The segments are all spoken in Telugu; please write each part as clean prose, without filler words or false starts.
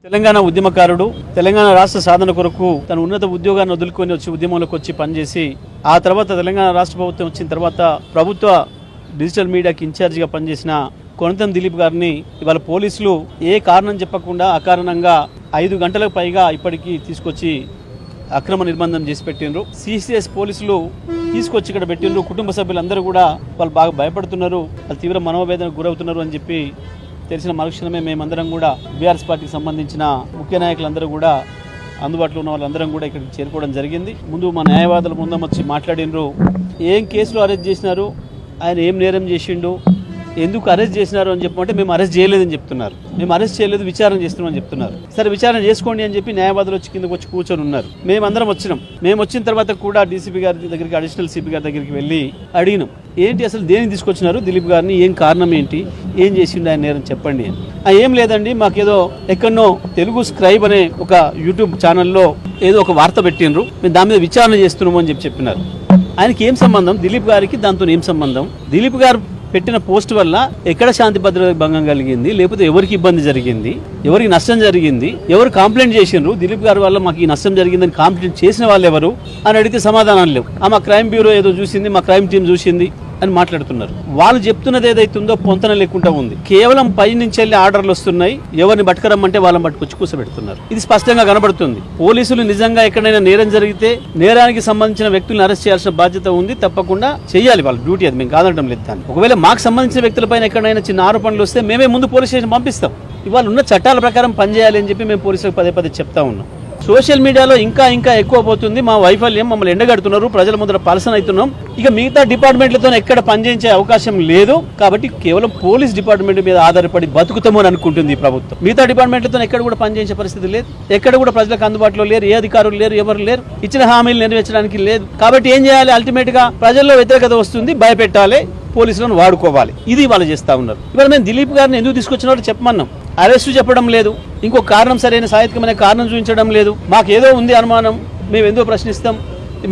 తెలంగాణ ఉద్యమకారుడు తెలంగాణ రాష్ట్ర సాధన కొరకు తన ఉన్నత ఉద్యోగాన్ని వదులుకొని వచ్చి ఉద్యమంలోకి వచ్చి పనిచేసి ఆ తర్వాత తెలంగాణ రాష్ట్ర ప్రభుత్వం వచ్చిన తర్వాత ప్రభుత్వ డిజిటల్ మీడియాకి ఇన్ఛార్జిగా పనిచేసిన కొనతం దిలీప్ గారిని ఇవాళ పోలీసులు ఏ కారణం చెప్పకుండా అకారణంగా 5 గంటలకు పైగా ఇప్పటికీ తీసుకొచ్చి అక్రమ నిర్బంధం చేసి పెట్టిండ్రు. సిసిఎస్ పోలీసులు తీసుకొచ్చి ఇక్కడ పెట్టిండ్రు. కుటుంబ సభ్యులందరూ కూడా వాళ్ళు బాగా భయపడుతున్నారు, వాళ్ళు తీవ్ర మనోవేదనకు గురవుతున్నారు అని చెప్పి తెలిసిన మరుక్షణమే మేమందరం కూడా బీఆర్ఎస్ పార్టీకి సంబంధించిన ముఖ్య నాయకులందరూ కూడా అందుబాటులో ఉన్న వాళ్ళందరం కూడా ఇక్కడికి చేరుకోవడం జరిగింది. ముందు మా న్యాయవాదుల ముందు వచ్చి మాట్లాడినరు. ఏం కేసులో అరెస్ట్ చేసినారు, ఆయన ఏం నేరం చేసిండు, ఎందుకు అరెస్ట్ చేసినారు అని చెప్పమంటే మేము అరెస్ట్ చేయలేదని చెప్తున్నారు. మేము అరెస్ట్ చేయలేదు, విచారణ చేస్తున్నామని చెప్తున్నారు. సరే విచారణ చేసుకోండి అని చెప్పి న్యాయవాదులు వచ్చి కిందకు వచ్చి కూర్చొని ఉన్నారు. మేమందరం వచ్చినాం. మేము వచ్చిన తర్వాత కూడా డీసీపీ గారి దగ్గరికి, అడిషనల్ సిపి గారి దగ్గరికి వెళ్ళి అడిగినాం, ఏంటి అసలు దేనికి తీసుకొచ్చినారు దిలీప్ గారిని, ఏం కారణం ఏంటి, ఏం చేసిండు ఆయన నేరం చెప్పండి అని. ఏం లేదండి, మాకేదో ఎక్కడనో తెలుగు స్క్రైబ్ అనే ఒక యూట్యూబ్ ఛానల్లో ఏదో ఒక వార్త పెట్టినరు, మేము దాని మీద విచారణ చేస్తున్నాము అని చెప్పినారు. ఆయనకి ఏం సంబంధం, దిలీప్ గారికి దాంతో ఏం సంబంధం? దిలీప్ గారు పెట్టిన పోస్ట్ వల్ల ఎక్కడ శాంతి భద్రత భంగం కలిగింది, లేకపోతే ఎవరికి ఇబ్బంది జరిగింది, ఎవరికి నష్టం జరిగింది, ఎవరు కంప్లైంట్ చేసిండ్రు, దిలీప్ గారి వల్ల మాకు ఈ నష్టం జరిగిందని కంప్లైంట్ చేసిన వాళ్ళు ఎవరు అని అడిగితే సమాధానం లేవు. మా క్రైమ్ బ్యూరో ఏదో చూసింది, మా క్రైమ్ టీం చూసింది అని మాట్లాడుతున్నారు. వాళ్ళు చెప్తున్నది ఏదైతుందో పొంతన లేకుండా ఉంది. కేవలం పై నుంచి వెళ్ళి ఆర్డర్లు వస్తున్నాయి, ఎవరిని పట్టుకరమ్మంటే వాళ్ళని పట్టుకొచ్చి కూర్చోబెడుతున్నారు. ఇది స్పష్టంగా కనబడుతుంది. పోలీసులు నిజంగా ఎక్కడైనా నేరం జరిగితే నేరానికి సంబంధించిన వ్యక్తులను అరెస్ట్ చేయాల్సిన బాధ్యత ఉంది, తప్పకుండా చేయాలి, వాళ్ళ డ్యూటీ, అది మేము కాదనడం లేదు. దాన్ని ఒకవేళ మాకు సంబంధించిన వ్యక్తులపైన ఎక్కడైనా చిన్న ఆరోపణలు వస్తే మేమే ముందు పోలీస్ స్టేషన్ పంపిస్తాం. ఇవాళ ఉన్న చట్టాల ప్రకారం పనిచేయాలి అని చెప్పి మేము పోలీసులకు పదే చెప్తా ఉన్నాం. సోషల్ మీడియాలో ఇంకా ఎక్కువ పోతుంది. మా వైఫల్యం, మమ్మల్ని ఎండగడుతున్నారు, ప్రజల ముందర పలసన అవుతున్నాం. ఇక మిగతా డిపార్ట్మెంట్లతో ఎక్కడ పనిచేయించే అవకాశం లేదు. కాబట్టి కేవలం పోలీస్ డిపార్ట్మెంట్ మీద ఆధారపడి బతుకుతామని అనుకుంటుంది ఈ ప్రభుత్వం. మిగతా డిపార్ట్మెంట్లతో ఎక్కడ కూడా పనిచేయించే పరిస్థితి లేదు. ఎక్కడ కూడా ప్రజలకు అందుబాటులో లేరు, ఏ అధికారులు లేరు, ఎవరు లేరు, ఇచ్చిన హామీలు నెరవేర్చడానికి లేదు. కాబట్టి ఏం చేయాలి, అల్టిమేట్ గా ప్రజల్లో వ్యతిరేకత వస్తుంది, భయపెట్టాలి, పోలీసులను వాడుకోవాలి. ఇది వాళ్ళు చేస్తా ఉన్నారు. ఇవాళ మేము దిలీప్ గారిని ఎందుకు తీసుకొచ్చినారో చెప్పమన్నాం. అరెస్టు చెప్పడం లేదు, ఇంకో కారణం, సరైన సాహిత్యమైన కారణం చూపించడం లేదు. మాకేదో ఉంది అనుమానం, మేము ఎందుకు ప్రశ్నిస్తాం?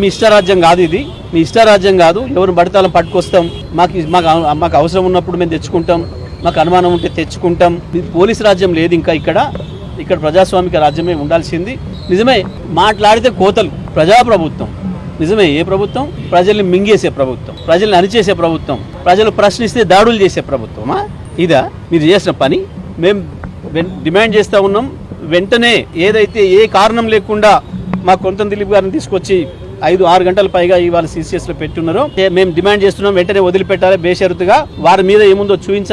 మీ ఇష్టారాజ్యం కాదు ఇది, మీ ఇష్టారాజ్యం కాదు. ఎవరు పడతాలో పట్టుకొస్తాం, మాకు అవసరం ఉన్నప్పుడు మేము తెచ్చుకుంటాం, మాకు అనుమానం ఉంటే తెచ్చుకుంటాం. పోలీసు రాజ్యం లేదు ఇంకా ఇక్కడ ప్రజాస్వామిక రాజ్యమే ఉండాల్సింది. నిజమే మాట్లాడితే కోతలు, ప్రజాప్రభుత్వం నిజమే. ఏ ప్రభుత్వం? ప్రజల్ని మింగేసే ప్రభుత్వం, ప్రజల్ని అణిచేసే ప్రభుత్వం, ప్రజలు ప్రశ్నిస్తే దాడులు చేసే ప్రభుత్వమా ఇదా మీరు చేసిన పని? మేము డిమాండ్ చేస్తూ ఉన్నాం, వెంటనే ఏదైతే ఏ కారణం లేకుండా మా కొనతం దిలీప్ గారిని తీసుకొచ్చి 5-6 గంటల పైగా ఇవాళ సిసిఎస్ లో పెట్టున్నారో మేము డిమాండ్ చేస్తున్నాం, వెంటనే వదిలిపెట్టాలి, బేషరతుగా వారి మీద ఏముందో చూపించాలి.